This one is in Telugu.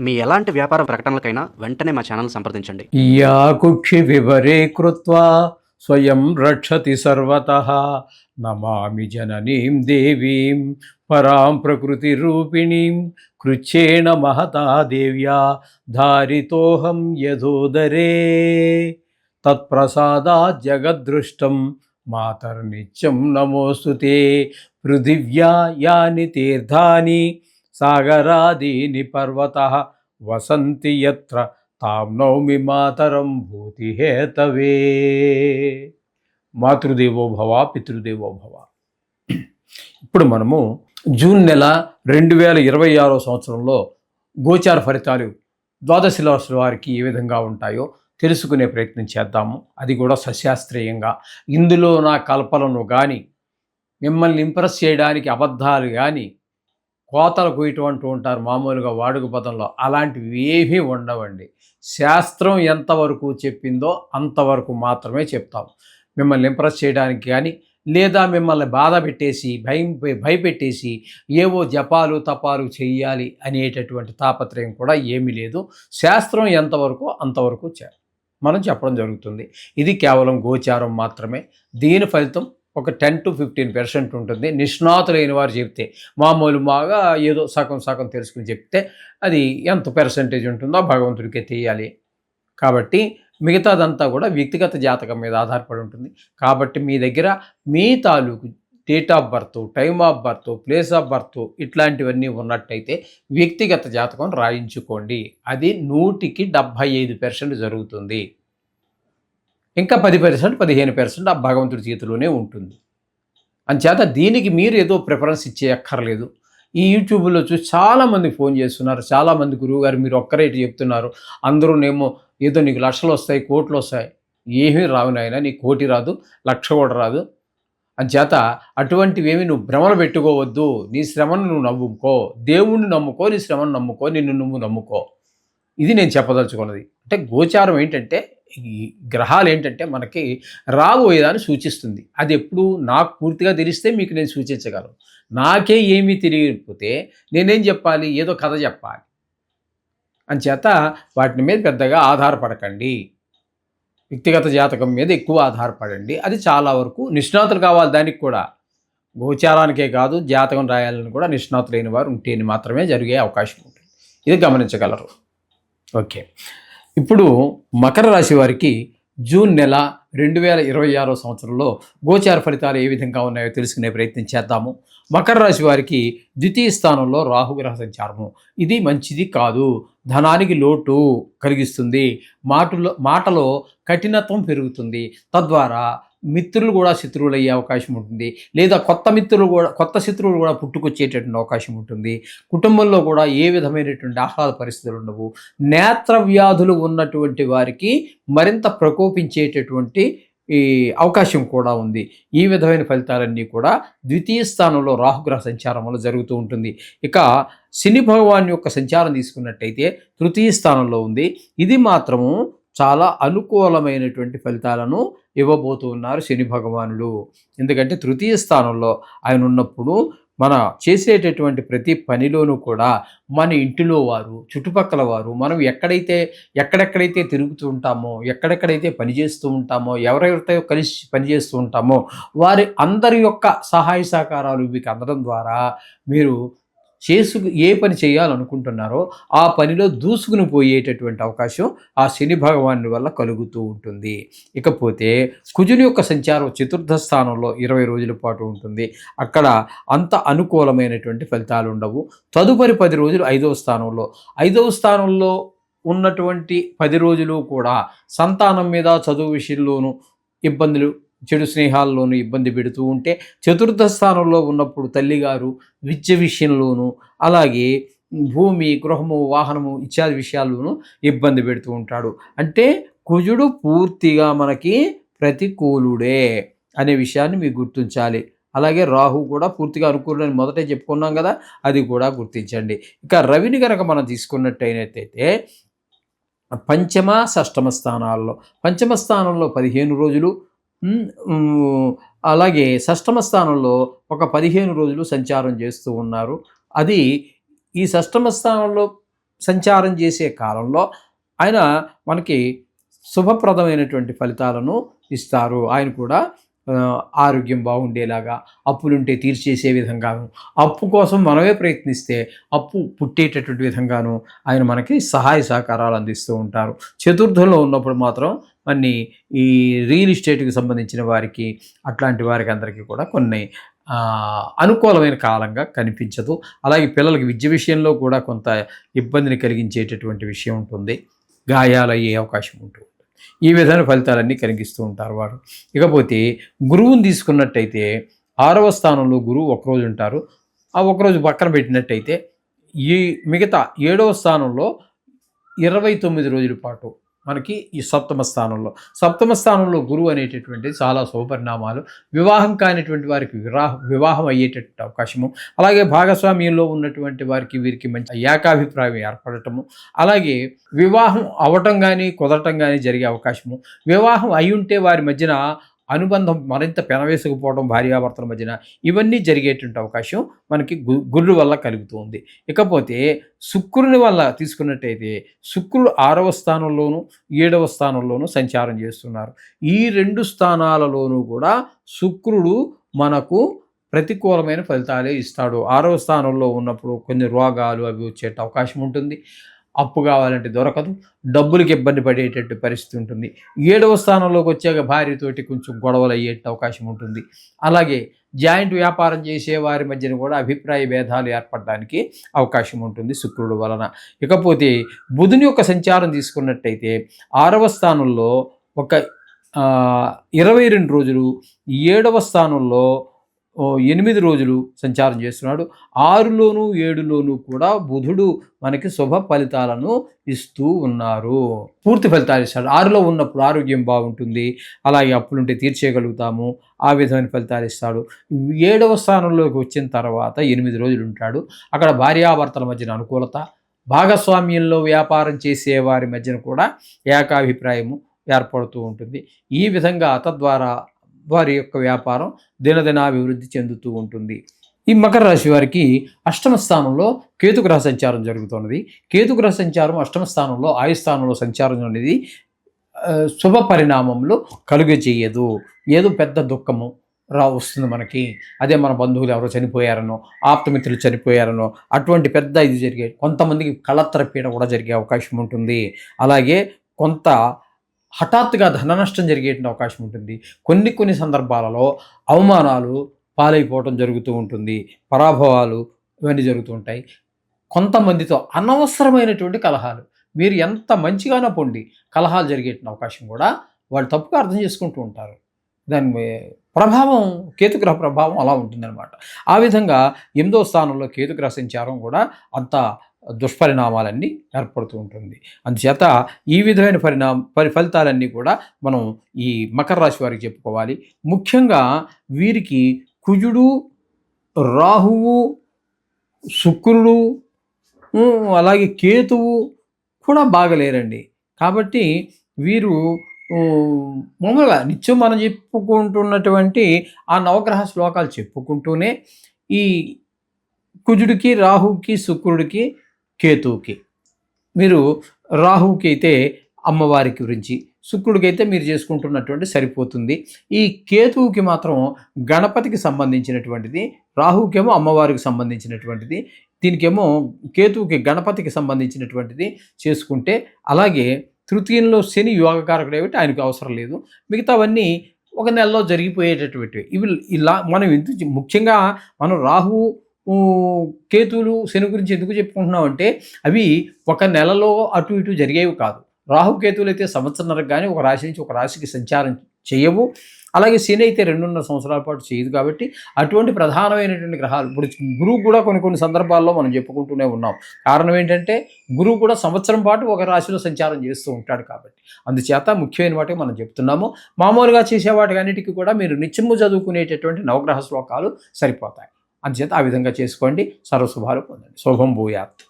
మీ ఎలాంటి వ్యాపార ప్రకటనలకైనా వెంటనే మా ఛానల్ సంప్రదించండి. యా కుక్షి వివరే కృత్వా స్వయం రక్షతి సర్వతః నమామి జననీం దేవీం పరాం ప్రకృతి రూపిణీం కృచ్ఛేన మహతా దేవ్యా ధారితోహం యథోదరే తత్ప్రసాదాత్ జగద్దృష్టం మాతర్నిత్యం నమోస్తుతే పృథివ్యా యాని తీర్థాని సాగరాదీని పర్వతః వసంతి యత్ర తాం నౌమి మాతరం భూతిహేతవే. మాతృదేవో భవ పితృదేవో భవ. ఇప్పుడు మనము జూన్ నెల 2026 సంవత్సరంలో గోచార ఫలితాలు ద్వాదశ రాశుల వారికి ఏ విధంగా ఉంటాయో తెలుసుకునే ప్రయత్నం చేద్దాము. అది కూడా సశాస్త్రీయంగా. ఇందులో నా కల్పనను కానీ, మిమ్మల్ని ఇంప్రెస్ చేయడానికి అబద్ధాలు కానీ, కోతలకు ఇటువంటి ఉంటారు మామూలుగా వాడుక పదంలో, అలాంటివి ఏమీ ఉండవండి. శాస్త్రం ఎంతవరకు చెప్పిందో అంతవరకు మాత్రమే చెప్తాం. మిమ్మల్ని ఇంప్రెస్ చేయడానికి కానీ, లేదా మిమ్మల్ని బాధ పెట్టేసి భయపెట్టేసి ఏవో జపాలు తపాలు చెయ్యాలి అనేటటువంటి తాపత్రయం కూడా ఏమీ లేదు. శాస్త్రం ఎంతవరకు అంతవరకు మనం చెప్పడం జరుగుతుంది. ఇది కేవలం గోచారం మాత్రమే. దీని ఫలితం ఒక 10 to 15% ఉంటుంది. నిష్ణాతులైన వారు చెప్తే, మామూలుగా ఏదో సగం సగం తెలుసుకుని చెప్తే అది ఎంత పర్సెంటేజ్ ఉంటుందో భగవంతుడికే తెలియాలి. కాబట్టి మిగతాదంతా కూడా వ్యక్తిగత జాతకం మీద ఆధారపడి ఉంటుంది. కాబట్టి మీ దగ్గర మీ తాలూకు date of birth, time of birth, place of birth ఇట్లాంటివన్నీ ఉన్నట్టయితే వ్యక్తిగత జాతకం రాయించుకోండి. అది 100కి 75% జరుగుతుంది. ఇంకా 10%, 15% ఆ భగవంతుడి చేతిలోనే ఉంటుంది. అంచేత దీనికి మీరు ఏదో ప్రిఫరెన్స్ ఇచ్చేయక్కర్లేదు. ఈ యూట్యూబ్లో చూసి చాలామంది ఫోన్ చేస్తున్నారు. చాలామంది గురువుగారు మీరు ఒక్కరేటి చెప్తున్నారు, అందరూనేమో ఏదో నీకు లక్షలు వస్తాయి, కోట్లు వస్తాయి. ఏమీ రావు నాయన, నీకు కోటి రాదు, లక్ష కూడా రాదు. అంచేత అటువంటివేమి నువ్వు భ్రమలు పెట్టుకోవద్దు. నీ శ్రమను నువ్వు నమ్ముకో, దేవుణ్ణి నమ్ముకో, నీ శ్రమను నమ్ముకో, నిన్ను నువ్వు నమ్ముకో. ఇది నేను చెప్పదలుచుకున్నది. అంటే గోచారం ఏంటంటే, ఈ గ్రహాలు ఏంటంటే మనకి రాబోయేదాన్ని సూచిస్తుంది. అది ఎప్పుడు నాకు పూర్తిగా తెలిస్తే మీకు నేను సూచించగలను. నాకే ఏమీ తెలియకపోతే నేనేం చెప్పాలి? ఏదో కథ చెప్పాలి. అంచేత వాటి మీద పెద్దగా ఆధారపడకండి. వ్యక్తిగత జాతకం మీద ఎక్కువ ఆధారపడండి. అది చాలా వరకు నిష్ణాతులు కావాలి. దానికి కూడా గోచారానికే కాదు, జాతకం రాయాలని కూడా నిష్ణాతులైన వారు ఉంటేనే మాత్రమే జరిగే అవకాశం ఉంటుంది. ఇది గమనించగలరు. ఓకే, ఇప్పుడు మకర రాశి వారికి జూన్ నెల 2026 సంవత్సరంలో గోచార ఫలితాలు ఏ విధంగా ఉన్నాయో తెలుసుకునే ప్రయత్నం చేద్దాము. మకర రాశి వారికి ద్వితీయ స్థానంలో రాహుగ్రహ సంచారము. ఇది మంచిది కాదు. ధనానికి లోటు కలిగిస్తుంది. మాటలో కఠినత్వం పెరుగుతుంది. తద్వారా మిత్రులు కూడా శత్రువులు అయ్యే అవకాశం ఉంటుంది. లేదా కొత్త శత్రువులు కూడా పుట్టుకొచ్చేటటువంటి అవకాశం ఉంటుంది. కుటుంబంలో కూడా ఏ విధమైనటువంటి ఆహ్లాద పరిస్థితులు ఉండవు. నేత్ర వ్యాధులు ఉన్నటువంటి వారికి మరింత ప్రకోపించేటటువంటి ఈ అవకాశం కూడా ఉంది. ఈ విధమైన ఫలితాలన్నీ కూడా ద్వితీయ స్థానంలో రాహుగ్రహ సంచారం వల్ల జరుగుతూ ఉంటుంది. ఇక శని భగవాన్ యొక్క సంచారం తీసుకున్నట్టయితే తృతీయ స్థానంలో ఉంది. ఇది మాత్రము చాలా అనుకూలమైనటువంటి ఫలితాలను ఇవ్వబోతూ ఉన్నారు శని భగవానుడు. ఎందుకంటే తృతీయ స్థానంలో ఆయన ఉన్నప్పుడు మన చేసేటటువంటి ప్రతి పనిలోనూ కూడా మన ఇంటిలో వారు, చుట్టుపక్కల వారు, మనం ఎక్కడెక్కడైతే తిరుగుతూ ఉంటామో, ఎక్కడెక్కడైతే పనిచేస్తూ ఉంటామో, ఎవరెవరితో కలిసి పనిచేస్తూ ఉంటామో వారి అందరి యొక్క సహాయ సహకారాలు మీకు అందడం ద్వారా మీరు ఏ పని చేయాలనుకుంటున్నారో ఆ పనిలో దూసుకుని పోయేటటువంటి అవకాశం ఆ శని భగవాను వల్ల కలుగుతూ ఉంటుంది. ఇకపోతే కుజుని యొక్క సంచారం చతుర్థ స్థానంలో 20 రోజుల పాటు ఉంటుంది. అక్కడ అంత అనుకూలమైనటువంటి ఫలితాలు ఉండవు. తదుపరి 10 రోజులు 5వ స్థానంలో ఉన్నటువంటి 10 రోజులు కూడా సంతానం మీద, చదువు విషయంలోనూ ఇబ్బందులు, చెడు స్నేహాల్లోనూ ఇబ్బంది పెడుతూ ఉంటే, చతుర్థ స్థానంలో ఉన్నప్పుడు తల్లిగారు విద్య విషయంలోనూ, అలాగే భూమి, గృహము, వాహనము ఇత్యాది విషయాల్లోనూ ఇబ్బంది పెడుతూ ఉంటాడు. అంటే కుజుడు పూర్తిగా మనకి ప్రతికూలుడే అనే విషయాన్ని మీరు గుర్తించాలి. అలాగే రాహు కూడా పూర్తిగా అనుకూలని మొదటే చెప్పుకున్నాం కదా, అది కూడా గుర్తించండి. ఇక రవిని కనుక మనం తీసుకున్నట్టయితే పంచమ, షష్టమ స్థానాల్లో, పంచమ స్థానంలో 15 రోజులు, అలాగే షష్టమ స్థానంలో ఒక 15 రోజులు సంచారం చేస్తూ ఉన్నారు. అది ఈ షష్టమ స్థానంలో సంచారం చేసే కాలంలో ఆయన మనకి శుభప్రదమైనటువంటి ఫలితాలను ఇస్తారు. ఆయన కూడా ఆరోగ్యం బాగుండేలాగా, అప్పులుంటే తీర్చేసే విధంగాను, అప్పు కోసం మనమే ప్రయత్నిస్తే అప్పు పుట్టేటటువంటి విధంగాను ఆయన మనకి సహాయ సహకారాలు అందిస్తూ ఉంటారు. చతుర్థంలో ఉన్నప్పుడు మాత్రం అన్ని ఈ రియల్ ఎస్టేట్కి సంబంధించిన వారికి, అట్లాంటి వారికి అందరికీ కూడా కొన్ని అనుకూలమైన కాలంగా కనిపించదు. అలాగే పిల్లలకి విద్య విషయంలో కూడా కొంత ఇబ్బందిని కలిగించేటటువంటి విషయం ఉంటుంది. గాయాలయ్యే అవకాశం ఉంటుంది. ఈ విధమైన ఫలితాలన్నీ కలిగిస్తూ ఉంటారు వారు. ఇకపోతే గురువుని తీసుకున్నట్టయితే 6వ స్థానంలో గురువు ఒకరోజు ఉంటారు. ఆ ఒకరోజు పక్కన పెట్టినట్టయితే ఈ మిగతా 7వ స్థానంలో 29 రోజుల పాటు మనకి ఈ సప్తమ స్థానంలో గురువు అనేటటువంటి చాలా శుభపరిణామాలు. వివాహం కానిటువంటి వారికి వివాహం అయ్యేటటువంటి అవకాశము, అలాగే భాగస్వామ్యంలో ఉన్నటువంటి వారికి వీరికి మంచి ఏకాభిప్రాయం ఏర్పడటము, అలాగే వివాహం అవటం కానీ కుదరటం కానీ జరిగే అవకాశము, వివాహం అయి ఉంటే వారి మధ్యన అనుబంధం మరింత పెనవేసుకుపోవడం భార్యాభర్తల మధ్యన, ఇవన్నీ జరిగేటువంటి అవకాశం మనకి గురుడు వల్ల కలుగుతుంది. ఇకపోతే శుక్రుని వల్ల తీసుకున్నట్టయితే శుక్రుడు 6వ స్థానంలోను 7వ స్థానంలోనూ సంచారం చేస్తున్నారు. ఈ 2 స్థానాలలోనూ కూడా శుక్రుడు మనకు ప్రతికూలమైన ఫలితాలే ఇస్తాడు. 6వ స్థానంలో ఉన్నప్పుడు కొన్ని రోగాలు అవి వచ్చే అవకాశం ఉంటుంది. అప్పు కావాలంటే దొరకదు, డబ్బులకి ఇబ్బంది పడేటట్టు పరిస్థితి ఉంటుంది. 7వ స్థానంలోకి వచ్చాక భార్యతోటి కొంచెం గొడవలు అయ్యే అవకాశం ఉంటుంది. అలాగే జాయింట్ వ్యాపారం చేసే వారి మధ్యన కూడా అభిప్రాయ భేదాలు ఏర్పడడానికి అవకాశం ఉంటుంది శుక్రుడు వలన. ఇకపోతే బుధుని యొక్క సంచారం తీసుకున్నట్టయితే 6వ స్థానంలో ఒక 22 రోజులు, 7వ స్థానంలో 8 రోజులు సంచారం చేస్తున్నాడు. 6లోను 7లోను కూడా బుధుడు మనకి శుభ ఫలితాలను ఇస్తూ ఉన్నారు. పూర్తి ఫలితాలు ఇస్తాడు. 6లో ఉన్నప్పుడు ఆరోగ్యం బాగుంటుంది, అలాగే అప్పులుంటే తీర్చేయగలుగుతాము, ఆ విధమైన ఫలితాలు ఇస్తాడు. 7వ స్థానంలోకి వచ్చిన తర్వాత 8 రోజులు ఉంటాడు. అక్కడ భార్యాభర్తల మధ్యన అనుకూలత, భాగస్వామ్యంలో వ్యాపారం చేసే వారి మధ్యన కూడా ఏకాభిప్రాయము ఏర్పడుతూ ఉంటుంది. ఈ విధంగా తద్వారా వారి యొక్క వ్యాపారం దినదినాభివృద్ధి చెందుతూ ఉంటుంది. ఈ మకర రాశి వారికి 8వ స్థానంలో కేతుగ్రహ సంచారం జరుగుతున్నది. కేతుగ్రహ సంచారం 8వ స్థానంలో ఆయుస్థానంలో సంచారం అనేది శుభ పరిణామంలో కలుగజేయదు. ఏదో పెద్ద దుఃఖము వస్తుంది మనకి. అదే మన బంధువులు ఎవరో చనిపోయారనో, ఆప్తమిత్రులు చనిపోయారనో, అటువంటి పెద్ద ఇది జరిగే, కొంతమందికి కళత్ర పీడ కూడా జరిగే అవకాశం ఉంటుంది. అలాగే కొంత హఠాత్తుగా ధన నష్టం జరిగేటువంటి అవకాశం ఉంటుంది. కొన్ని సందర్భాలలో అవమానాలు పాలైపోవటం జరుగుతూ ఉంటుంది. పరాభవాలు ఇవన్నీ జరుగుతూ ఉంటాయి. కొంతమందితో అనవసరమైనటువంటి కలహాలు, మీరు ఎంత మంచిగానో పొండి కలహాలు జరిగేటువంటి అవకాశం కూడా వాళ్ళు తప్పుగా అర్థం చేసుకుంటూ ఉంటారు. దాని ప్రభావం, కేతుగ్రహ ప్రభావం అలా ఉంటుందన్నమాట. ఆ విధంగా 8వ స్థానంలో కేతుగ్రహ సంచారం కూడా అంత దుష్పరిణామాలన్నీ ఏర్పడుతూ ఉంటుంది. అందుచేత ఈ విధమైన ఫలితాలన్నీ కూడా మనం ఈ మకర రాశి వారికి చెప్పుకోవాలి. ముఖ్యంగా వీరికి కుజుడు, రాహువు, శుక్రుడు, అలాగే కేతువు కూడా బాగలేరండి. కాబట్టి వీరు మామూలుగా నిత్యం మనం చెప్పుకుంటున్నటువంటి ఆ నవగ్రహ శ్లోకాలు చెప్పుకుంటూనే ఈ కుజుడికి, రాహుకి, శుక్రుడికి, కేతువుకి, మీరు రాహువుకి అయితే అమ్మవారి గురించి, శుక్రుడికి అయితే మీరు చేసుకుంటున్నటువంటి సరిపోతుంది. ఈ కేతువుకి మాత్రం గణపతికి సంబంధించినటువంటిది, రాహుకేమో అమ్మవారికి సంబంధించినటువంటిది, దీనికేమో కేతువుకి గణపతికి సంబంధించినటువంటిది చేసుకుంటే, అలాగే తృతీయంలో శని యోగకారకుడు ఏమిటి ఆయనకు అవసరం లేదు. మిగతావన్నీ ఒక నెలలో జరిగిపోయేటటువంటివి. ఇవి ఇలా మనం ఎందుకు ముఖ్యంగా మనం రాహు, కేతువులు, శని గురించి ఎందుకు చెప్పుకుంటున్నాం అంటే అవి ఒక నెలలో అటు ఇటు జరిగేవి కాదు. రాహుకేతువులు అయితే సంవత్సరంన్నరకు కానీ ఒక రాశి నుంచి ఒక రాశికి సంచారం చేయవు. అలాగే శని అయితే 2.5 సంవత్సరాల పాటు చేయదు. కాబట్టి అటువంటి ప్రధానమైనటువంటి గ్రహాలు, ఇప్పుడు గురువు కూడా కొన్ని సందర్భాల్లో మనం చెప్పుకుంటూనే ఉన్నాం. కారణం ఏంటంటే గురువు కూడా సంవత్సరం పాటు ఒక రాశిలో సంచారం చేస్తూ ఉంటాడు. కాబట్టి అందుచేత ముఖ్యమైన వాటికి మనం చెప్తున్నాము. మామూలుగా చేసే వాటికి అన్నిటికీ కూడా మీరు నిత్యము చదువుకునేటటువంటి నవగ్రహ శ్లోకాలు సరిపోతాయి. అందుచేత ఆ విధంగా చేసుకోండి. సర్వశుభాలు పొందండి. శుభం భూయాత్.